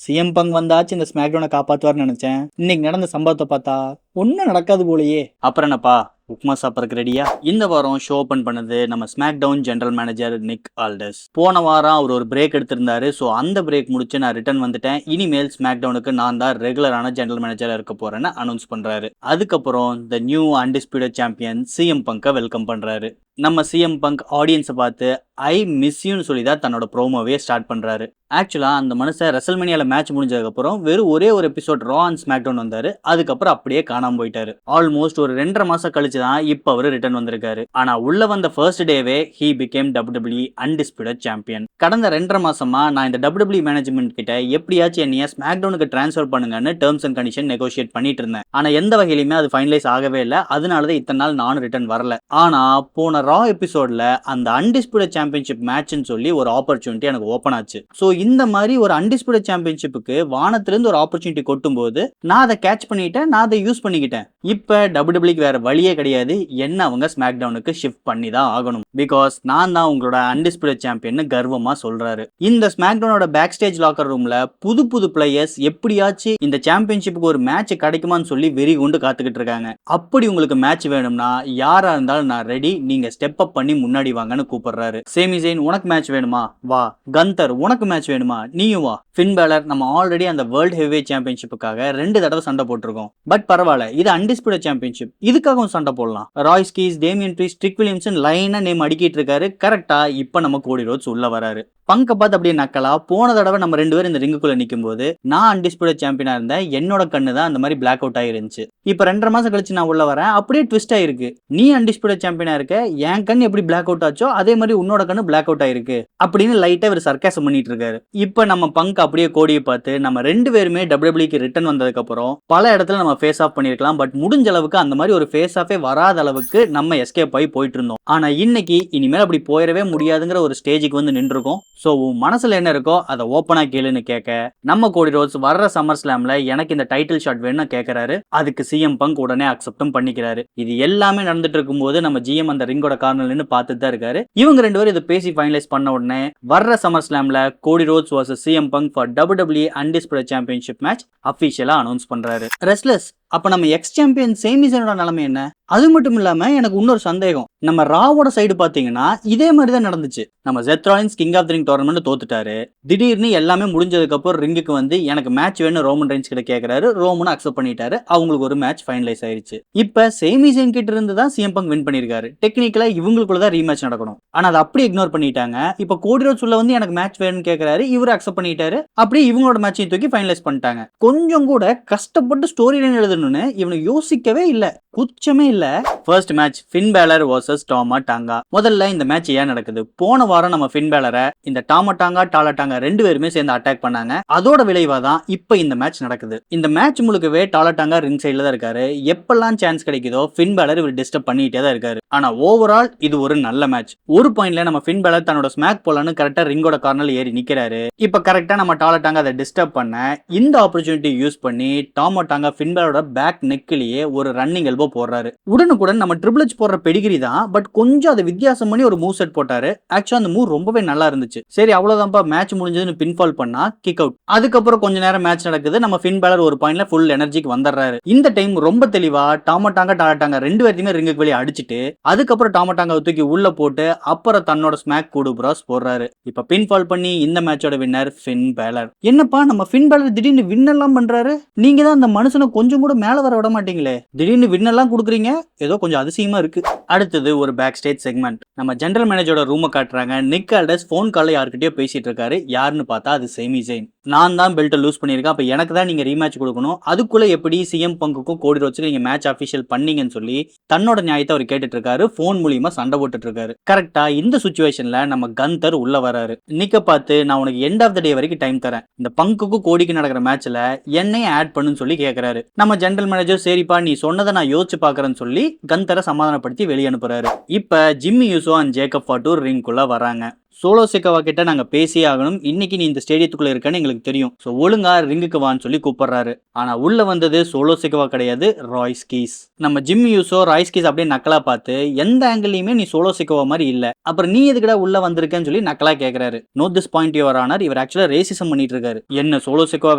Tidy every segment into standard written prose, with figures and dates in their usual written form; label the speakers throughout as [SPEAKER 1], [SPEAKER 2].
[SPEAKER 1] CM bunk வந்தாச்சு இந்த ஸ்மாக்டவுனை காப்பாத்துவார்னு நினைச்சேன். இன்னைக்கு நடந்த சம்பவத்தை பார்த்தா ஒன்னும் நடக்காது போலயே. அப்புறம் என்னப்பா உப்மா சாப்பிட்றதுக்கு ரெடியா? இந்த வாரம் ஷோ ஓப்பன் பண்ணது நம்ம ஸ்மாக் டவுன் ஜெனரல் மேனேஜர் நிக் ஆல்டஸ். போன வாரம் அவர் ஒரு பிரேக் எடுத்திருந்தாரு. ஸோ அந்த பிரேக் முடிச்சு நான் ரிட்டர்ன் வந்துட்டேன். இனிமேல் ஸ்மாக் டவுனுக்கு நான் தான் ரெகுலரான ஜெனரல் மேனேஜரா இருக்க போறேன்னு அனௌன்ஸ் பண்றாரு. அதுக்கப்புறம் the new undisputed champion CM பங்கை வெல்கம் பண்றாரு. நம்ம சிஎம் பங்க் ஆடியன்ஸை பார்த்து ஐ மிஸ் யூன்னு சொல்லி தான் தன்னோட ப்ரோமோவே ஸ்டார்ட் பண்றாரு. ஆக்சுவலா அந்த மனுஷன் ரெசல்மேனியால மேட்ச் முடிஞ்சதுக்கப்புறம் வெறும் ஒரே ஒரு episode Raw and SmackDown வந்தாரு. அதுக்கப்புறம் அப்படியே காணாம போயிட்டாரு. ஆல்மோஸ்ட் ஒரு 2.5 மாசம் கழிச்சு தான் இப்ப அவரு ரிட்டர்ன் வந்திருக்காரு. ஆனா உள்ள வந்த ஃபர்ஸ்ட் டேவே he became WWE undisputed champion. கடந்த 2.5 மாசமா நான் இந்த WWE மேனேஜ்மெண்ட் கிட்ட எப்படியாச்சும் என்னைய ஸ்மாக் டவுனுக்கு டிரான்ஸ்ஃபர் பண்ணுங்கன்னு டேர்ம்ஸ் அண்ட் கண்டிஷன் நெகோசியேட் பண்ணிட்டு இருந்தேன். ஆனா எந்த வகையிலுமே அது ஃபைனலைஸ் ஆகவே இல்லை. அதனாலதான் இத்தனை நாள் நானும் ரிட்டர்ன் வரல. ஆனா போன ரா எபிசோட்ல அந்த அன்டிஸ்பியூட்டட் சாம்பியன்ஷிப் மேட்ச்னு சொல்லி ஒரு ஆப்பர்ச்சுனிட்டி எனக்கு ஓப்பன் ஆச்சு. சோ இந்த மாதிரி ஒரு அன்டிஸ்பியூட்டட் சாம்பியன்ஷிப்புக்கு வானத்திலிருந்து ஒரு ஆப்பர்ச்சுனிட்டி கொட்டும் போது நான் அதை கேட்ச் பண்ணிட்டேன், நான் அதை யூஸ் பண்ணிக்கிட்டேன். இப்ப WWEக்கு வேற வழியே கிடையாது, என்ன அவங்க ஸ்மாக் டவுனுக்கு ஷிஃப்ட் பண்ணி தான் ஆகணும். பிகாஸ் நான் தான் உங்களோட அன்டிஸ்பியூட்டட் சாம்பியன் கர்வமா சொல்றாரு. இந்த ஸ்மாக் டவுனோட பேக் ஸ்டேஜ் லாக்கர் ரூம்ல புது பிளேயர்ஸ் எப்படியாச்சும் இந்த சாம்பியன்ஷிப்புக்கு ஒரு மேட்ச் கிடைக்குமான்னு சொல்லி வெறி கொண்டு காத்துக்கிட்டு இருக்காங்க. அப்படி உங்களுக்கு மேட்ச் வேணும்னா யாரா இருந்தாலும் நான் ரெடி, நீங்க ஸ்டெப் அப் பண்ணி முன்னாடி வாங்கன்னு கூப்பிடுறாரு. சேமி ஜெயின் உனக்கு மேட்ச் வேணுமா வா, கந்தர் உனக்கு மேட்ச் வேணுமா நீயும் வா. ஃபின் பேலர் நம்ம ஆல்ரெடி அந்த வேர்ல்ட் ஹெவிவெயிட் சாம்பியன்ஷிப்புக்காக 2 தடவை சண்டை போட்டிருக்கோம். பட் பரவாயில்ல, இது அன்டிஸ்பியூட்டட் சாம்பியன்ஷிப், இதுக்காகவும் சண்டை போடலாம். Royce keys, Damian priest, trick Williamson லைனா நேம் அடிக்கிட்டு இருக்காரு. கரெக்டா இப்ப நம்ம கோடி ரோட்ஸ் உள்ள வராரு. பங்க பார்த்து அப்படியே நக்கலா போன தடவை நம்ம 2 பேரும் இந்த ரிங்குக்குள்ள நிற்கும் போது நான் அன்டிஸ்பியூட்டட் சாம்பியனா இருந்தேன், என்னோட கண்ணு தான் அந்த மாதிரி பிளாக் அவுட் ஆயிருந்துச்சு. இப்ப 2.5 மாசம் கழிச்சு நான் உள்ள வரேன், அப்படியே ட்விஸ்ட் ஆயிருக்கு. நீ அன்டிஸ்பியூட்டட் சாம்பியனா இருக்க, என் கண் எப்படி பிளாக் அவுட் ஆச்சோ அதே மாதிரி உன்னோட கண்ணு பிளாக் அவுட் ஆயிருக்கு அப்படின்னு லைட்டா ஒரு சர்க்காசம் பண்ணிட்டு இருக்காரு. இப்ப நம்ம பங்க் அப்படியே கோடியை பார்த்து நம்ம 2 பேருமே WWEக்கு ரிட்டர்ன் வந்ததுக்கு அப்புறம் பல இடத்துல நம்ம ஃபேஸ் ஆஃப் பண்ணிருக்கலாம். பட் முடிஞ்ச அளவுக்கு அந்த மாதிரி ஒரு ஃபேஸ் ஆஃபே வராத அளவுக்கு நம்ம எஸ்கேப் ஆகி போயிட்டு இருந்தோம். ஆனா இன்னைக்கு இனிமேல் அப்படி போயிடவே முடியாதுங்கிற ஒரு ஸ்டேஜுக்கு வந்து நின்றுருக்கோம். ஸோ மனசுல என்ன இருக்கோ அதை ஓப்பனா கேளுன்னு கேட்க நம்ம கோடி ரோட்ஸ் வர்ற சம்மர் ஸ்லாம்ல எனக்கு இந்த டைட்டில் ஷாட் வேணும்னு கேட்கறாரு. அதுக்கு சிஎம் பங்க் உடனே அக்செப்டும் பண்ணிக்கிறாரு. இது எல்லாமே நடந்துட்டு இருக்கும் போது நம்ம ஜிஎம் அந்த ரிங்கோட கார்னர்ல நின்னு பார்த்துட்டு தான் இருக்காரு. இவங்க 2 பேரும் இதை பேசி ஃபைனலைஸ் பண்ண உடனே வர்ற சம்மர் ஸ்லாம்ல Cody Rhodes versus CM Punk for WWE undisputed championship match அபிஷியலா அனௌன்ஸ் பண்றாரு. ரெஸ்லர்ஸ், அப்ப நம்ம எக்ஸ் சாம்பியன் சேமி ஜெயினோட நிலைமை என்ன? அது மட்டும் இல்லாம எனக்கு இன்னொரு சந்தேகம், நம்ம ராவோட சைடு பாத்தீங்கன்னா இதே மாதிரி தான் நடந்துச்சு. நம்ம Seth Rollins king of the ring tournament தோத்துட்டாரு. திடீர்னு எல்லாமே முடிஞ்சதுக்கு அப்புறம் ரிங்குக்கு வந்து எனக்கு மேட்ச் வேணும் ரோமன் ரெயின்ஸ் கிட்ட கேட்கறாரு. ரோமன் அக்செப்ட் பண்ணிட்டாரு. அவங்களுக்கு ஒரு மேட்ச் ஃபைனலைஸ் ஆயிருச்சு. இப்ப சேமி ஜெயின் கிட்ட இருந்து தான் சிஎம் பங்க் வின் பண்ணிருக்காரு. டெக்னிக்கலா இவங்களுக்குள்ள தான் ரீமேட்ச் நடக்கணும். ஆனா அதை அப்படியே இக்னோர் பண்ணிட்டாங்க. இப்ப கோடி ரோட்ஸ் உள்ள வந்து எனக்கு மேட்ச் வேணும்னு கேட்கறாரு. இவரு அக்செப்ட் பண்ணிட்டாரு. அப்படியே இவங்களோட மேட்சையும் தூக்கி ஃபைனலைஸ் பண்ணிட்டாங்க. கொஞ்சம் கூட கஷ்டப்பட்டு ஸ்டோரி லைன் எழுதணும்னு இவனுக்கு யோசிக்கவே இல்ல, குச்சமே இல்ல. First match Finn Balor versus டாமா டாங்கா. முதல்ல இந்த மேட்ச் ஏன் நடக்குது? போன வாரம் நம்ம ஃபின் பேலரை இந்த டாமா டாங்கா டாலா டாங்கா 2 பேருமே சேர்ந்து அட்டாக் பண்ணாங்க. அதோட விளைவா தான் இப்ப இந்த மேட்ச் நடக்குது. இந்த மேட்ச் முழுக்கவே டாலா டாங்கா ரிங் சைடுல தான் இருக்காரு. எப்பெல்லாம் சான்ஸ் கிடைக்குதோ ஃபின் பேலர் இவர் டிஸ்டர்ப் பண்ணிட்டே தான் இருக்காரு. ஆனா ஓவரால் இது ஒரு நல்ல மேட்ச். ஒரு பாயிண்ட்ல நம்ம ஃபின் பேலர் தன்னோட ஸ்மாக் போலான்னு கரெக்டா ரிங்கோட கார்னர்ல ஏறி நிக்கிறாரு. இப்ப கரெக்டா நம்ம டாலா டாங்கா அதை டிஸ்டர்ப் பண்ண இந்த ஆப்பர்ச்சுனிட்டி யூஸ் பண்ணி டாமா டாங்கா ஃபின் பேலரோட பேக் நெக்லயே ஒரு ரன்னிங் எல்போ போடுறாரு. உடனுக்குடன் நம்ம ட்ரிபிள் எச் போடுற பெடிகிரி தான், பட் கொஞ்சம் அதை வித்தியாசம் பண்ணி ஒரு மூவ் செட் போட்டாரு. ஆக்சுவலா அந்த மூவ் ரொம்பவே நல்லா இருந்துச்சு. சரி அவ்வளவுதான்ப்பா மேட்ச் முடிஞ்சதுன்னு பின்ஃபால் பண்ணா கிக் அவுட். அதுக்கப்புறம் கொஞ்ச நேரம் மேட்ச் நடக்குது. நம்ம ஃபின் பேலர் ஒரு பாயிண்ட்ல ஃபுல் எனர்ஜிக்கு வந்துடுறாரு. இந்த டைம் ரொம்ப தெளிவா டாமா டாங்கா டாலா டாங்கா 2 பேருமே ரிங்குக்கு வெளியே அடிச்சுட்டு அதுக்கப்புறம் டாமா டாங்கா தூக்கி உள்ள போட்டு அப்புறம் தன்னோட ஸ்மாக் கூடு பிராஸ் போடுறாரு. இப்ப பின்ஃபால் பண்ணி இந்த மேட்சோட வின்னர் ஃபின் பேலர். என்னப்பா நம்ம ஃபின் பேலர் திடீர்னு வின் எல்லாம் பண்றாரு? நீங்க தான் அந்த மனுஷனை கொஞ்சம் கூட மேல வர விட மாட்டீங்களே, திடீர்னு வின் எல்லாம் கொடுக்குறீங்க, ஏதோ கொஞ்சம் அதிசயமா இருக்கு. அடுத்தது ஒரு பேக் ஸ்டேஜ் செக்மெண்ட். நம்ம ஜெனரல் மேனேஜரோட ரூமை காட்டுறாங்க. நிக் ஆல்டஸ் போன் கால்ல யார்கிட்டயோ பேசிட்டு இருக்காரு. யாருன்னு பார்த்தா அது சேமி ஜெயின். நான் தான் பெல்ட்டை லூஸ் பண்ணியிருக்கேன், அப்ப எனக்கு தான் நீங்க ரீமேட்ச் கொடுக்கணும். அதுக்குள்ள எப்படி சிஎம் பங்குக்கும் கோடி ரோட்ஸ்க்கு நீங்க மேட்ச் அபிஷியல் பண்ணீங்கன்னு சொல்லி தன்னோட நியாயத்தை அவர் கேட்டுட்டு இருக்காரு. போன் மூலியமா சண்டை போட்டுட்டு இருக்காரு. கரெக்டா இந்த சுச்சுவேஷன்ல நம்ம கந்தர் உள்ள வராரு. நிக்க பார்த்து நான் உனக்கு எண்ட் ஆஃப் த டே வரைக்கும் டைம் தரேன், இந்த பங்குக்கும் கோடிக்கு நடக்கிற மேட்ச்ல என்னையும் ஆட் பண்ணுன்னு சொல்லி கேட்கறாரு. நம்ம ஜெனரல் மேனேஜர் சரிப்பா நீ சொன்னதை நான் யோசிச்சு பாக்குறேன்னு சொல்லி கந்தரை சமாதானப்படுத்தி வெளியே அனுப்புறாரு. இப்ப ஜிம்மி யூசோ அண்ட் ஜேக்கப் ஃபாட்டூர் ரிங்குள்ள வராங்க. சோலோ சிக்கவா கிட்ட நாங்க பேசியே ஆகணும், இன்னைக்கு நீ இந்த ஸ்டேடியத்துக்குள்ள இருக்கன்னு எங்களுக்கு தெரியும், சோ ஒழுங்கா ரிங்குக்கு வான்னு சொல்லி கூப்பிடுறாரு. ஆனா உள்ள வந்தது சோலோ சிக்கவா கிடையாது, ராய்ஸ் கீஸ். நம்ம ஜிம்மி யூசோ ராய்ஸ் கீஸ் அப்படியே நக்கலா பார்த்து எந்த ஆங்கிள்லயுமே நீ சோலோ சிக்கவா மாதிரி இல்ல, அப்புறம் நீ எதுக்குடா உள்ள வந்திருக்கன்னு சொல்லி நக்கலா கேக்குறாரு. Note this point your honour, இவர் ஆக்சுவலா ரேசிசம் பண்ணிட்டு இருக்காரு. என்ன சோலோ சிக்கவா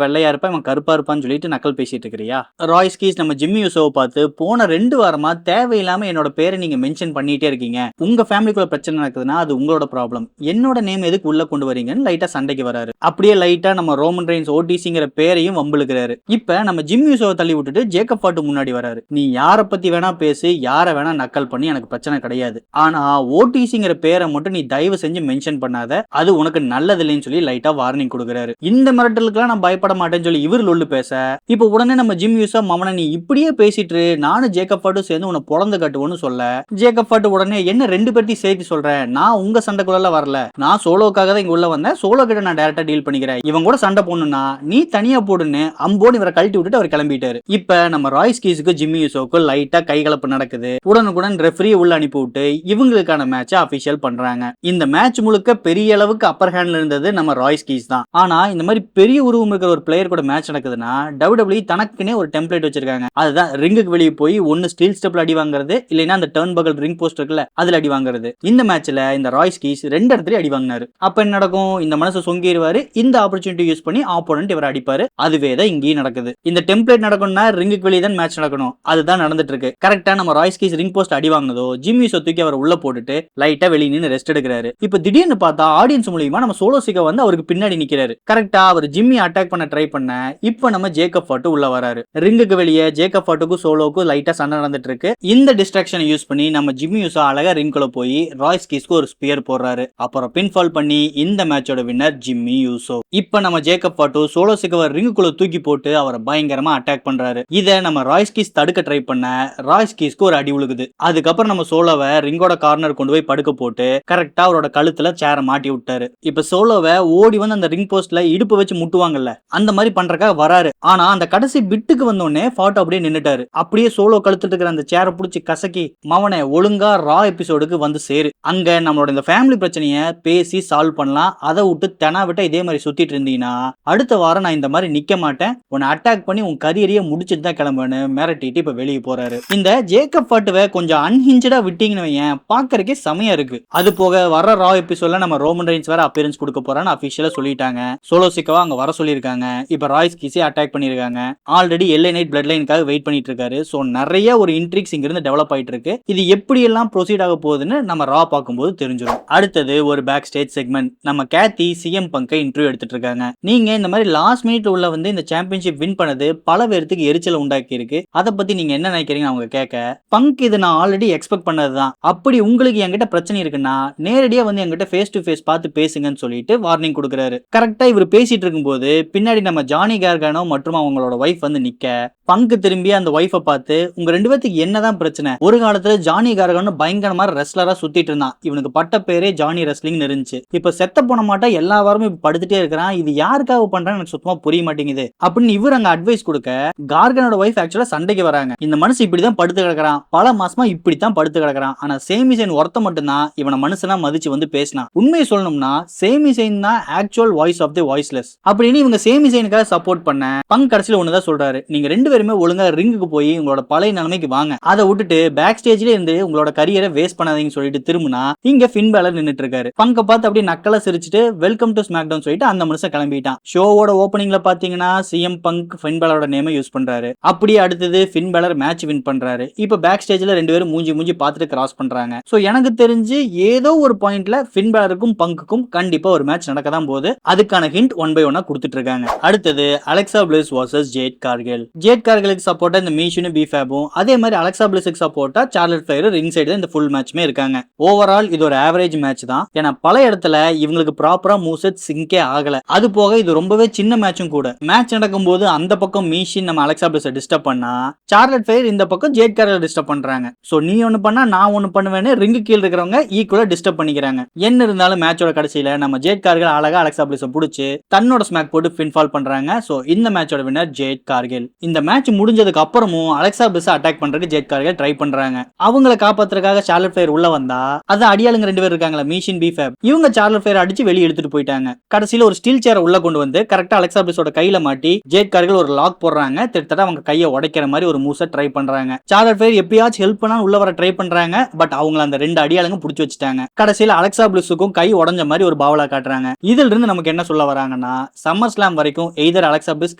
[SPEAKER 1] வெள்ளையா இருப்பா இவன் கருப்பா இருப்பான்னு சொல்லிட்டு நக்கல் பேசிட்டு இருக்கிறியா? ராய்ஸ் கீஸ் நம்ம ஜிம்மி யூசோவை பார்த்து போன 2 வாரமா தேவையில்லாம என்னோட பேரை நீங்க மென்ஷன் பண்ணிட்டே இருக்கீங்க, உங்க ஃபேமிலிக்குள்ள பிரச்சனை நடக்குதுன்னா அது உங்களோட ப்ராப்ளம், என்னோட நேம் எதுக்கு உள்ள கொண்டு வரீங்கன்னு லைட்டா சண்டைக்கு வராரு. அப்படியே லைட்டா நம்ம ரோமன் ரெயின்ஸ் ஓடிசிங்கிற பேரையும் வம்பிழுக்கிறாரு. இப்ப நம்ம ஜிம்மி யூசோவை தள்ளி விட்டுட்டு ஜேக்கப் பாட்டு முன்னாடி வராரு. நீ யார பத்தி வேணா பேசி, யார வேணா நக்கல் பண்ணி, எனக்கு பிரச்சனை கிடையாது, ஆனா ஓடிசிங்கிற பேரை மட்டும் நீ தயவு செஞ்சு மென்ஷன் பண்ணாத, அது உனக்கு நல்லது இல்லைன்னு சொல்லி லைட்டா வார்னிங் கொடுக்குறாரு. இந்த மிரட்டலுக்குலாம் நான் பயப்பட மாட்டேன்னு சொல்லி இவர் லொல்லு பேச, இப்ப உடனே நம்ம ஜிம் யூசா மவனை நீ இப்படியே பேசிட்டு நானும் ஜேக்கப் பாட்டும் சேர்ந்து உன்னை பொழந்து கட்டுவோன்னு சொல்ல, ஜேக்கப் பாட்டு உடனே என்ன 2 பேர்த்தையும் சேர்த்து சொல்றேன், நான் உங்க சண்டைக்குள்ள வரல, நான் சோலோக்காக தான் இங்க உள்ள வந்தேன், சோலோ கிட்ட நான் டைரக்டா டீல் பண்ணிக்கிறேன், இவன் கூட சண்டை போடணும்னா நீ தனியா போடுன்னு அம்போன்னு இவரை கழட்டி விட்டுட்டு அவர் கிளம்பிட்டாரு. இப்ப நம்ம ராய்ஸ் கீஸுக்கு ஜிம்மி யூசோக்கு லைட்டா கைகலப்பு நடக்குது. உடனுக்குடன் ரெஃபரி உள்ள அனுப்பி விட்டு இவங்களுக்கான மேட்சை அபிஷியல் பண்றாங்க. இந்த மேட்ச் முழுக்க பெரிய அளவுக்கு அப்பர் ஹேண்ட்ல இருந்தது நம்ம ராய்ஸ் கீஸ் தான். ஆனா இந்த மாதிரி பெரிய உருவம் இருக்கிற ஒரு பிளேயர் கூட மேட்ச் நடக்குதுன்னா WWE தனக்குனே ஒரு டெம்ப்ளேட் வச்சிருக்காங்க. அதுதான் ரிங்குக்கு வெளியே போய் ஒன்னு ஸ்டீல் ஸ்டெப்ல அடி வாங்குறது, இல்லைன்னா அந்த டர்ன் பகல் ரிங் போஸ்ட் இருக்குல்ல அதுல அடி வாங்குறது. இந்த மேட்ச்ல இந்த ராய்ஸ் கீஸ் 2 இடத்துல அடி வாங்கினாரு. அப்ப என்ன நடக்கும், இந்த மனசு சொங்கிடுவாரு, இந்த ஆப்பர்ச்சுனிட்டி யூஸ் பண்ணி ஆப்போனன்ட் இவர் அடிப்பாரு. அதுவே தான் இங்கேயும் நடக்குது. இந்த டெம்ப்ளேட் நடக்கும்னா ரிங்குக்கு வெளியே தான் மேட்ச் நடக்கணும், அதுதான் நடந்துட்டு இருக்கு. கரெக்டா நம்ம ராய்ஸ் கீஸ் ரிங் போஸ்ட் அடி வாங்கினதோ ஜிம்மி தூக்கி அவர் உள்ள போட்டுட்டு லைட்டா வெளியே நின்று ரெஸ்ட் எடுக்கிறாரு. இப்ப திடீர்னு பார்த்தா ஆடியன்ஸ் மூலமா நம்ம சோலோ சிக்கா வந்து அவருக்கு பின்னாடி நிக்கிறாரு. கரெக்டா அவர் ஜிம்மி அட்டாக் பண்ண ட்ரை பண்ண இப்ப நம்ம ஜேக்கப் பாட்டு உள்ள வராரு. ரிங்குக்கு வெளியே ஜேக்கப் பாட்டுக்கும் சோலோக்கும் லைட்டா சண்டை நடந்துட்டு இருக்கு. இந்த டிஸ்ட்ராக்ஷனை யூஸ் பண்ணி நம்ம ஜிம்மி யூசா அழகா ரிங்குல போய் ராய்ஸ் கீஸ்க்கு ஒரு ஸ்பியர் போடுறாரு. அப்புறம் பின்ஃபால் பண்ணி இந்த மேட்சோட வின்னர் ஜிம்மி யூசோ. இப்ப நம்ம ஜேக்கப் பாட்டு சோலோ சிக்கா ரிங்குக்குள்ள தூக்கி போட்டு அவரை பயங்கரமா அட்டாக் பண்றாரு. இத நம்ம ராய்ஸ் கீஸ் தடுக்க ட்ரை பண்ண ராய்ஸ் கீஸ்க்கு ஒரு அடி உழுகுது. அதுக்கப்புறம் நம்ம சோலோவை ரிங்கோட கார்னர் கொண்டு போய் படுக்க போட்டு கரெக்டா அவரோட கழுத்துல சேர மாட்டி விட்டாரு. இப்ப சோலோவை ஓடி வந்து அந்த ரிங் போஸ்ட்ல இடுப்பு வச்சு முட்டுவாங்கல்ல அந்த மாதிரி பண்றக்காக வராரு. ஆனா அந்த கடைசி பிட்டுக்கு வந்தோடனே ஃபாட்டோ அப்படியே நின்னுட்டாரு. அப்படியே சோலோ கழுத்துட்டு இருக்கிற அந்த சேரை பிடிச்சி கசக்கி மவனை ஒழுங்கா ரா எபிசோடுக்கு வந்து சேரு, அங்க நம்மளோட இந்த ஃபேமிலி பிரச்சனைய பேசி சால்வ் பண்ணலாம், அதை விட்டு தெனா விட்ட இதே மாதிரி சுத்திட்டு இருந்தீங்கன்னா அடுத்த வாரம் நான் இந்த மாதிரி நிக்க மாட்டேன், உன்னை அட்டாக் பண்ணி உன் கரியரையே முடிச்சுட்டு தான் கிளம்புன்னு மிரட்டிட்டு இப்ப வெளியே போறாரு. இந்த ஜேக்கப் பாட்டுவை கொஞ்சம் அன்ஹிஞ்சடா விட்டீங்கன்னு வையன் பாக்குறதுக்கே செமையா இருக்கு. அது போக வர ரா எபிசோட்ல நம்ம ரோமன் ரெயின்ஸ் வேற அப்பியரன்ஸ் கொடுக்க போறான்னு அபிஷியலா சொல்லிட்டாங்க. சோலோ சிக்காவா அங்க வர சொல்லியிருக்காங்க. இப்ப ராய்ஸ் கீஸே அட்டாக் பண்ணிருக்காங்க. ஆல்ரெடி எல்ஏ நைட் பிளட் லைனுக்காக வெயிட் பண்ணிட்டு இருக்காரு. சோ நிறைய ஒரு இன்ட்ரிக்ஸ் இங்க இருந்து டெவலப் ஆயிட்டு இருக்கு. இது எப்படி எல்லாம் ப்ரொசீட் ஆக போகுதுன்னு நம்ம ரா பார்க்கும்போது தெரிஞ்சிடும். அடுத்தது ஒரு பேக் ஸ்டேஜ் செக்மெண்ட். நம்ம கேத்தி சிஎம் பங்கை இன்டர்வியூ எடுத்துட்டு இருக்காங்க. நீங்க இந்த மாதிரி லாஸ்ட் மினிட்ல உள்ள வந்து இந்த சாம்பியன்ஷிப் வின் பண்ணது பல பேருக்கு எரிச்சல் உண்டாக்கி இருக்கு, அதை பத்தி நீங்க என்ன நினைக்கிறீங்க அவங்க கேட்க, பங்க் இது நான் ஆல்ரெடி எக்ஸ்பெக்ட் பண்ணதுதான், அப்படி உங்களுக்கு என்கிட்ட பிரச்சனை இருக்குன்னா நேரடியா வந்து என்கிட்ட ஃபேஸ் டு ஃபேஸ் பார்த்து பேசுங்கன்னு சொல்லிட்டு வார்னிங் கொடுக்குறாரு. கரெக்டா இவர் பேசிட்டு இருக்கும்போது பின்னாடி நம்ம ஜானி கார்கானோ மற்றும் அவங்களோட வைஃப் வந்து நிக்க, பங்க் திரும்பி அந்த வைஃபை பார்த்து உங்க 2 பேத்துக்கு என்னதான் பிரச்சனை, ஒரு காலத்துல ஜானி கார்கானோ பயங்கரமா ரெஸ்லரா சுத்திட்டு இருந்தான், இவனுக்கு பட்ட பேரே ஜானி ரெஸ்லிங் இருந்துச்சு, இப்ப செத்த போன மாட்டா எல்லா வாரமும் இப்ப படுத்துட்டே இருக்கிறான், இது யாருக்காக பண்றான்னு எனக்கு சுத்தமா புரிய மாட்டேங்குது அப்படின்னு இவர் அங்க அட்வைஸ் கொடுக்க, கார்கனோட வைஃப் ஆக்சுவலா சண்டைக்கு வராங்க. இந்த மனுஷன் இப்படிதான் படுத்து கிடக்குறான், பல மாசமா இப்படித்தான் படுத்து கிடக்குறான், ஆனா சேமிசைன் ஒருத்த மட்டும்தான் இவனை மனுஷனா மதிச்சு வந்து பேசினான், உண்மையை சொல்லணும்னா சேமிசைன் தான் actual voice of the voiceless அப்படின்னு இவங்க சேமிசைனுக்காக சப்போர்ட் பண்ண, பங்க் கடைசியில ஒண்ணுதான் சொல்றாரு, நீங்க 2 பேருமே ஒழுங்கா ரிங்குக்கு போய் உங்களோட பழைய நிலைமைக்கு வாங்க, அதை விட்டுட்டு பேக் ஸ்டேஜ்ல இருந்து உங்களோட கரியரை வேஸ்ட் பண்ணாதீங்கன்னு சொல்லிட்டு திரும்பினா இங்க ஃபின் பேலர் நின்னுட்டு இருக்காரு. பங்க பார்த்து அப்படியே நக்கலா சிரிச்சுட்டு வெல்கம் டு ஸ்மாக் டவுன் சொல்லிட்டு அந்த மனுஷன் கிளம்பிட்டான். ஷோவோட ஓப்பனிங்ல பாத்தீங்கன்னா சிஎம் பங்க் ஃபின் பேலரோட நேமை யூஸ் பண்றாரு. அப்படியே அடுத்தது ஃபின் பேலர் மேட்ச் வின் பண்றாரு. இப்ப பேக் ஸ்டேஜ்ல 2 பேரும் மூஞ்சி பார்த்துட்டு கிராஸ் பண்றாங்க. சோ எனக்கு தெரிஞ்சு ஏதோ ஒரு பாயிண்ட்ல ஃபின் பேலருக்கும் பங்குக்கும் கண்டிப்பா ஒரு மேட்ச் நடக்க தான் போகுது. அதுக்கான ஹிண்ட் 1 by 1 கொடுத்துட்டு இருக்காங்க. அடுத்தது Alexa Bliss vs Jade Cargill. Jade கார்கிலுக்கு சப்போர்ட்டா இந்த மீஷுனும் பீஃபேபும், அதே மாதிரி அலெக்சா பிளிஸுக்கு சப்போர்ட்டா சார்லட் ஃபிளேர் ரிங் சைடு இந்த ஃபுல் மேட்ச்மே இருக்காங்க. ஓவரால் இது ஒரு ஆவரேஜ் மேட்ச் தான். ஏன்னா பல இடத்துல இவங்களுக்கு ப்ராப்பரா மூவ்செட் சிங்கே ஆகல. அது போக இது ரொம்பவே சின்ன மேட்சும் கூட. மேட்ச் நடக்கும்போது அந்த பக்கம் மீஷின் நம்ம அலெக்சா பிளிஸை டிஸ்டர்ப் பண்ணா, சார்லட் ஃபிளேர் இந்த பக்கம் ஜேட் கார்கில் டிஸ்டர்ப் பண்றாங்க. சோ நீ ஒன்னு பண்ணா நான் ஒன்னு பண்ணுவேன்னு ரிங்கு கீழ இருக்கிறவங்க ஈக்குவலா டிஸ்டர்ப் பண்ணிக்கிறாங்க. என்ன இருந்தாலும் மேட்சோட கடைசியில நம்ம ஜேட் கார்கில் அழகா அலெக்சா பிளிஸை பிடிச்சு தன்னோட ஸ்மாக் போட்டு பின்ஃபால் பண்றாங்க. சோ இந்த மேட்சோட வின்னர் ஜேட் கார்கில். இந்த மேட்ச் முடிஞ்சதுக்கு அப்புறமும் அலெக்சா பிளிஸை அட்டாக் பண்றதுக்கு ஜேட் கார்கில் ட்ரை பண்றாங்க. அவங்களை காப்பாத்துறதுக்காக சார்லட் ஃபிளேர் உள்ள வந்தா அது அடியாளுங்க 2 பேர் இருக்காங்களா, மீஷின் ப்ரீஃபேப். இவங்க சார்லட் ஃபிளேர் அடிச்சு வெளியே எடுத்துட்டு போயிட்டாங்க. கடைசியில ஒரு ஸ்டீல் சேரை உள்ள கொண்டு வந்து கரெக்டா அலெக்சா பிளிஸோட கையில மாட்டி ஜேட் கார்கில் ஒரு லாக் போடுறாங்க. திட்டத்தட்ட அவங்க கையை உடைக்கிற மாதிரி ஒரு மூவ்ஸை ட்ரை பண்றாங்க. சார்லட் ஃபிளேர் எப்படியாச்சும் ஹெல்ப் பண்ணா உள்ள வர ட்ரை பண்றாங்க. பட் அவங்க அந்த 2 அடியாளுங்க புடிச்சு வச்சுட்டாங்க. கடைசியில அலெக்சா பிளிஸுக்கும் கை உடஞ்ச மாதிரி ஒரு பாவலா காட்டுறாங்க. இதுல இருந்து நமக்கு என்ன சொல்ல வராங்கன்னா, சம்மர் ஸ்லாம் வரைக்கும் எய்தர் அலெக்சா பிளிஸ்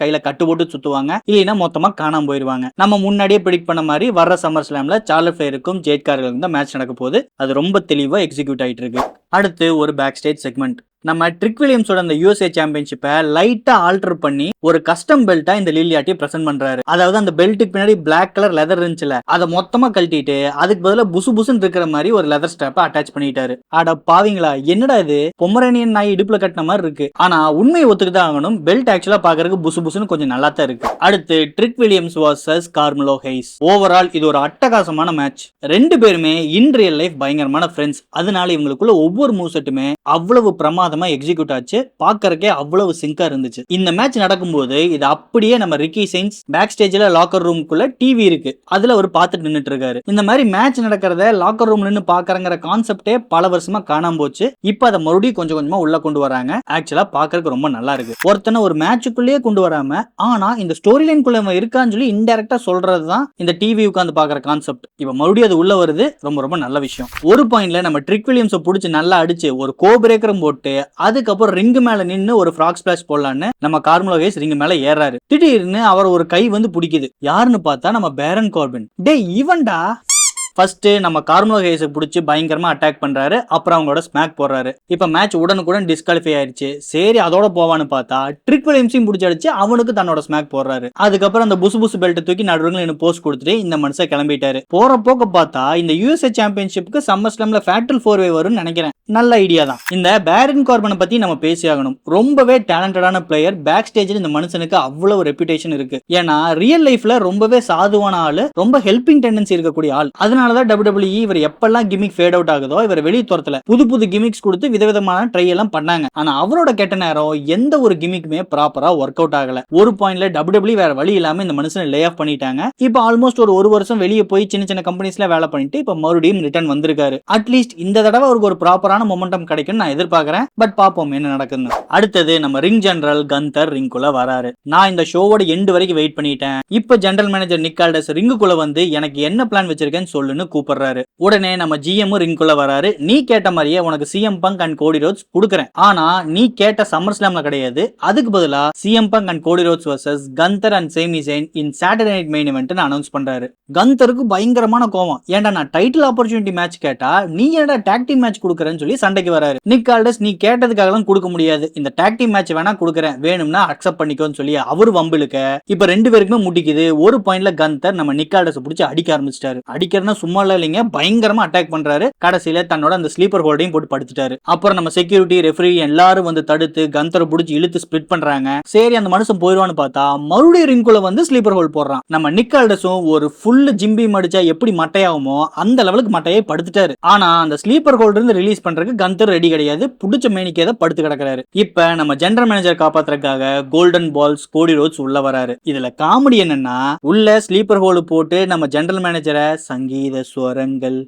[SPEAKER 1] கையில கட்டு போட்டு சுத்துவாங்க, இல்லைன்னா மொத்தமா காணாம போயிருவாங்க. நம்ம முன்னாடியே பிரெடிக்ட் பண்ண மாதிரி வர்ற சம்மர் ஸ்லாம்ல சார்லட் ஃபிளேருக்கும் ஜேட் கார்கிலுக்கும் தான் மேட்ச் நடக்க போகுது. அது ரொம்ப தெளிவா எக்ஸிக்யூட் ஆயிட்டு இருக்கு. அடுத்து ஒரு பேக் ஸ்டேஜ் செக்மெண்ட். நம்ம ட்ரிக் வில்லியம்ஸோட அந்த USA சாம்பியன்ஷிப்பை லைட்டா ஆல்டர் பண்ணி ஒரு கஸ்டம் பெல்ட்டா இந்த லில்லியாட்டி பிரசன்ட் பண்றாரு. அதாவது அந்த பெல்ட்டுக்கு பின்னாடி பிளாக் கலர் லெதர் இருந்துச்சுல, அதை மொத்தமா கழட்டிட்டு அதுக்கு பதிலா புசு புசுன்னு இருக்கிற மாதிரி ஒரு லெதர் ஸ்ட்ராப்பை அட்டாச் பண்ணிட்டாரு. அட பாவீங்களா, என்னடா இது பொமரேனியன் நாய் இடுப்புல கட்டின மாதிரி இருக்கு. ஆனா உண்மையை ஒத்துக்கிதான் ஆகணும், பெல்ட் ஆக்சுவலா பாக்குறதுக்கு புசு புசுன்னு கொஞ்சம் நல்லா தான் இருக்கு. அடுத்து Trick Williams versus Carmelo Hayes. Overall இது ஒரு அட்டகாசமான மேட்ச். 2 பேருமே இன் ரியல் லைஃப் பயங்கரமான ஃப்ரெண்ட்ஸ். அதனால இவங்களுக்குள்ள ஒவ்வொரு மூவ்செட்டுமே அவ்வளவு பிரமாதமா எக்ஸிக்யூட் ஆச்சு. பாக்கறக்கே அவ்வளவு சிங்கா இருந்துச்சு. இந்த மேட்ச் நடக்கும்போது இது அப்படியே நம்ம ரிக்கி சைன்ஸ் பேக் ஸ்டேஜ்ல லாக்கர் ரூமுக்குள்ள டிவி இருக்கு, அதுல அவர் பார்த்துட்டு நின்னுட்டு இருக்காரு. இந்த மாதிரி மேட்ச் நடக்கிறத லாக்கர் ரூம்ல நின்னு பாக்குறங்கிற கான்செப்டே பல வருஷமா காணாம போச்சு. இப்ப அதை மறுபடியும் கொஞ்சம் கொஞ்சமா உள்ள கொண்டு வராங்க. ஆக்சுவலா பாக்குறதுக்கு ரொம்ப நல்லா இருக்கு. ஒருத்தனை ஒரு மேட்சுக்குள்ளேயே கொண்டு வராம, ஆனா இந்த ஸ்டோரி லைனுக்குள்ள இருக்கான்னு சொல்லி இன்டைரக்டா சொல்றதுதான் இந்த டிவி உட்கார்ந்து பாக்குற கான்செப்ட். இப்ப மறுபடியும் அது உள்ள வருது, ரொம்ப ரொம்ப நல்ல விஷயம். ஒரு பாயிண்ட்ல நம்ம ட்ரிக் வில்லியம்ஸை பிடிச்சி நல்லா அடிச்சு ஒரு கோ பிரேக்கரும் போட்டு அதுக்கப்புறம் ரிங்கு மேல நின்னு ஒரு ஃப்ராக் ஸ்பிளாஷ் போடலான்னு நம்ம கார்மெலோ ஹேய்ஸ் ரிங்கு மேல ஏறாரு. திடீர்னு அவர் ஒரு கை வந்து பிடிக்குது. யாருன்னு பார்த்தா நம்ம பேரன் கார்பின். டே இவன்டா. ஃபர்ஸ்ட் நம்ம கார்மெலோ ஹேய்ஸை பிடிச்சி பயங்கரமா அட்டாக் பண்றாரு. அப்புறம் அவங்களோட ஸ்மாக் போடுறாரு. இப்ப மேட்ச் உடனுக்குடன் டிஸ்குவாலிஃபை ஆயிருச்சு. சரி அதோட போவான்னு பார்த்தா ட்ரிக் வில்லியம்ஸையும் பிடிச்சி அடிச்சு அவனுக்கு தன்னோட ஸ்மாக் போடுறாரு. அதுக்கப்புறம் அந்த புசு புசு பெல்ட் தூக்கி நடுவுல போஸ்ட் கொடுத்துட்டு இந்த மனுஷன் கிளம்பிட்டாரு. போற போக்க பார்த்தா இந்த USA சாம்பியன்ஷிப்க்கு சம்மர் ஸ்லாம்ல ஃபேட்டல் 4-way வரும்னு நினைக்கிறேன். நல்ல ஐடியா தான். இந்த பேரன் கார்பனை பத்தி நம்ம பேசி ஆகணும். ரொம்பவே டேலண்டடான பிளேயர். பேக் ஸ்டேஜில் இந்த மனுஷனுக்கு அவ்வளவு ரெப்யூட்டேஷன் இருக்கு. ஏன்னா ரியல் லைஃப்ல ரொம்பவே சாதுவான ஆளு, ரொம்ப ஹெல்பிங் டெண்டன்சி இருக்கக்கூடிய ஆள். அதனாலதான் WWE இவர் எப்பெல்லாம் கிமிக் ஃபேட் அவுட் ஆகுதோ இவர் வெளியே துரத்துல புது புது கிமிக்ஸ் கொடுத்து விதவிதமான ட்ரை எல்லாம் பண்ணாங்க. ஆனா அவரோட கெட்ட நேரம் எந்த ஒரு கிமிக்குமே ப்ராப்பரா ஒர்க் அவுட் ஆகல. ஒரு பாயிண்ட்ல WWE வேற வழி இல்லாம இந்த மனுஷனை லே ஆஃப் பண்ணிட்டாங்க. இப்போ ஆல்மோஸ்ட் ஒரு வருஷம் வெளியே போய் சின்ன சின்ன கம்பெனிஸ்ல வேலை பண்ணிட்டு இப்ப மறுபடியும் ரிட்டர்ன் வந்திருக்காரு. அட்லீஸ்ட் இந்த தடவை அவருக்கு ஒரு ப்ராப்பரான மொமெண்டம் கிடைக்கும் நான் எதிர்பார்க்கிறேன். பட் பாப்போம் என்ன நடக்குன்னு. அடுத்தது நம்ம ரிங் ஜெனரல் கந்தர் ரிங்குள்ள வராரு. நான் இந்த ஷோவோட எண்டு வரைக்கும் வெயிட் பண்ணிட்டேன். இப்ப ஜெனரல் மேனேஜர் நிக் ஆல்டஸ் ரிங்குக்குள்ள வந்து எனக்கு என்ன பிளான் வச்சிருக்கேன்னு சொல்லுன்னு கூப்பிடுறாரு. உடனே நம்ம GM ரிங்குள்ள வராரு. நீ கேட்ட மாதிரியே உனக்கு CM Punk and Cody roads கொடுக்குறேன். ஆனா நீ கேட்ட சம்மர் ஸ்லாம்ல கிடையாது. அதுக்கு பதிலா CM Punk and Cody Rhodes versus Gunther and Sami Zayn in Saturday Night Main இவென்ட்னு அனௌன்ஸ் பண்றாரு. கந்தருக்கு பயங்கரமான கோவம். ஏன்டா நான் டைட்டில் ஆப்பர்ச்சுனிட்டி மேட்ச் கேட்டா நீ என்னடா டாக் டீம் மேட்ச் கொடுக்குறேன்னு சொல்லி சண்டைக்கு வராரு. நிக் ஆல்டஸ் நீ கேட்டதுக்காகலாம் கொடுக்க முடியாது, இந்த டாக் டீம் மேட்ச் வேணா கொடுக்குறேன், வேணும்னா அக்செப்ட் பண்ணிக்கோன்னு சொல்லி அவரு வம்பிழுக்க இப்ப 2 பேருக்குமே முட்டிக்குது. ஒரு பாயிண்ட்ல கந்தர் நம்ம நிக் ஆல்டஸ் பிடிச்சி அடிக்க ஆரம்பிச்சிட்டாரு. அடிக்கிறதுனா சும்மா இல்லைங்க, பயங்கரமா அட்டாக் பண்றாரு. கடைசியில தன்னோட அந்த ஸ்லீப்பர் ஹோல்டையும் போட்டு படுத்துட்டாரு. அப்புறம் நம்ம செக்யூரிட்டி ரெஃபரி எல்லாரும் வந்து தடுத்து கந்தரை பிடிச்சி இழுத்து ஸ்பிளிட் பண்றாங்க. சரி அந்த மனுஷன் போயிடுவான்னு பார்த்தா மறுபடியும் ரிங்குள்ள வந்து ஸ்லீப்பர் ஹோல்ட் போடுறான். நம்ம நிக் ஆல்டஸும் ஒரு ஃபுல் ஜிம்பி மடிச்சா எப்படி மட்டையாகுமோ அந்த லெவலுக்கு மட்டையை படுத்துட்டாரு. ஆனா அந்த ஸ்லீப்பர் ஹோல்ட் இருந்து ரிலீஸ் பண்றதுக்கு கந்தர் ரெடி கிடையாது. புடிச்ச மேனிக்கே தான் படுத்து கிடக்குறாரு. இப்ப நம்ம ஜெனரல் மேனேஜர் காப்பாத்துறதுக்காக கோல்டன் பால்ஸ் கோடி ரோட்ஸ் உள்ள வராரு. இதுல காமெடி என்னன்னா, உள்ள ஸ்லீப்பர் ஹோல் போட்டு நம்ம ஜெனரல் மேனேஜரை சங்கீத ஸ்வரங்கள்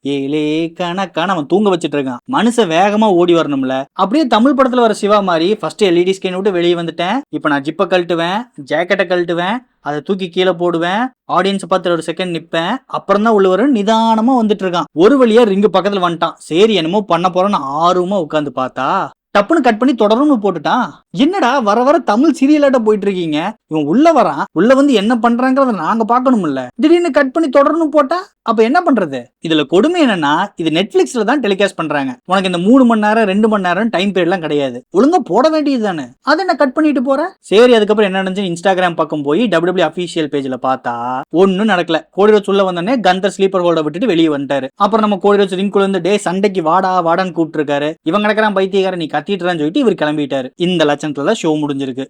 [SPEAKER 1] ஏலே கணக்கான அவன் தூங்க வச்சிட்டு இருக்கான். மனுஷன் வேகமா ஓடி வரணும்ல. அப்படியே தமிழ் படத்துல வர சிவா மாதிரி ஃபர்ஸ்ட் LED ஸ்கிரீன் விட்டு வெளியே வந்துட்டேன். இப்ப நான் ஜிப்பை கழட்டுவேன், ஜாக்கெட்டை கழட்டுவேன், அதை தூக்கி கீழே போடுவேன், ஆடியன்ஸ் பார்த்து ஒரு செகண்ட் நிப்பேன், அப்புறம் தான் உள்ள வர நிதானமா வந்துட்டு இருக்கான். ஒரு வழியா ரிங்கு பக்கத்துல வந்துட்டான். சரி என்னமோ பண்ண போறோன்னு ஆர்வமா உட்காந்து பார்த்தா டப்புன்னு கட் பண்ணி தொடரும்னு போட்டுட்டான். என்னடா வர வர தமிழ் சீரியலாட்ட போயிட்டு இருக்கீங்க, இவன் உள்ள வரான், உள்ள வந்து என்ன பண்றாங்கிறத நாங்க பாக்கணும்ல, திடீர்னு கட் பண்ணி தொடர்னு போட்டா அப்ப என்ன பண்றது? இதுல கொடுமை என்னன்னா இது நெட்ஃபிளிக்ஸ்ல தான் டெலிகாஸ்ட் பண்றாங்க. உனக்கு இந்த 3 மணி நேரம் 2 மணி நேரம் டைம் பீரியட் எல்லாம் கிடையாது. ஒழுங்கா போட வேண்டியது தானே, அதை என்ன கட் பண்ணிட்டு போற? சரி அதுக்கப்புறம் என்ன நடந்துச்சு இன்ஸ்டாகிராம் பக்கம் போய் WWE அபிஷியல் பேஜ்ல பார்த்தா ஒன்னும் நடக்கல. கோடி ரோட்ஸ் உள்ள வந்தோடனே கந்தர் ஸ்லீப்பர் ஹோல்ட விட்டுட்டு வெளியே வந்துட்டாரு. அப்புறம் நம்ம கோடி ரோட்ஸ் ரிங்குள்ள இருந்து டே சண்டைக்கு வாடா வாடான்னு கூப்பிட்டு இருக்காரு. இவன் கிடக்கிறான் பைத்தியக்காரன், நீ கத்திட்டுறான்னு சொல்லிட்டு இவர் கிளம்பிட்டாரு. இந்த லட்சணத்துல ஷோ முடிஞ்சிருக்கு.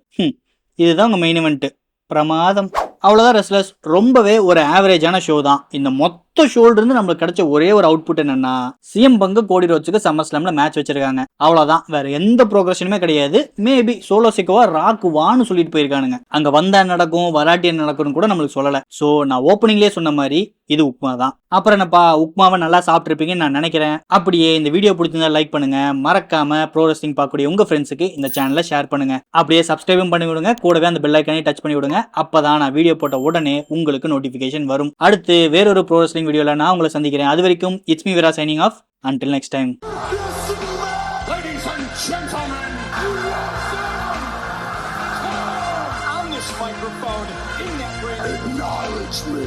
[SPEAKER 1] இதுதான் உங்க மெயின் இவென்ட். பிரமாதம். அவ்வளவுதான் ரெஸ்லர்ஸ். ரொம்பவே ஒரு ஆவரேஜான ஷோ தான். இந்த மொத்த ஷோல்ல இருந்து நம்மளுக்கு கிடைச்ச ஒரே ஒரு அவுட்புட் என்னன்னா, சிஎம் பங்கு கோடி ரோட்ஸுக்கு சம்மர் ஸ்லாம்ல மேட்ச் வச்சிருக்காங்க. அவ்வளவுதான், வேற எந்த ப்ரோக்ரஷனுமே கிடையாது. மேபி சோலோ சிக்கோவா ராக்கு வான்னு சொல்லிட்டு போயிருக்கானுங்க. அங்க வந்தா நடக்கும், வராட்டி என்ன நடக்கும்னு கூட நம்மளுக்கு சொல்லல. சோ நான் ஓப்பனிங்லேயே சொன்ன மாதிரி இது உப்மா தான். அப்புறம் என்னப்பா, உப்மாவை நல்லா சாப்பிட்டுருப்பீங்கன்னு நான் நினைக்கிறேன். அப்படியே இந்த வீடியோ பிடிச்சிருந்தா லைக் பண்ணுங்க, மறக்காம ப்ரோ ரெஸ்லிங் பார்க்கக்கூடிய உங்க ஃப்ரெண்ட்ஸுக்கு இந்த சேனலை ஷேர் பண்ணுங்க. அப்படியே சப்ஸ்கிரைபும் பண்ணி விடுங்க, கூடவே அந்த பெல் ஐக்கானே டச் பண்ணி விடுங்க. அப்பதான் நான் வீடியோ போட்ட உடனே உங்களுக்கு நோட்டிபிகேஷன் வரும். அடுத்து வேறொரு ப்ரோ ரெஸ்லிங் வீடியோல நான் உங்களை சந்திக்கிறேன். அது வரைக்கும் it's me Veera signing off. Until next time.
[SPEAKER 2] Ladies and gentlemen, on this microphone, in that ring, acknowledge me.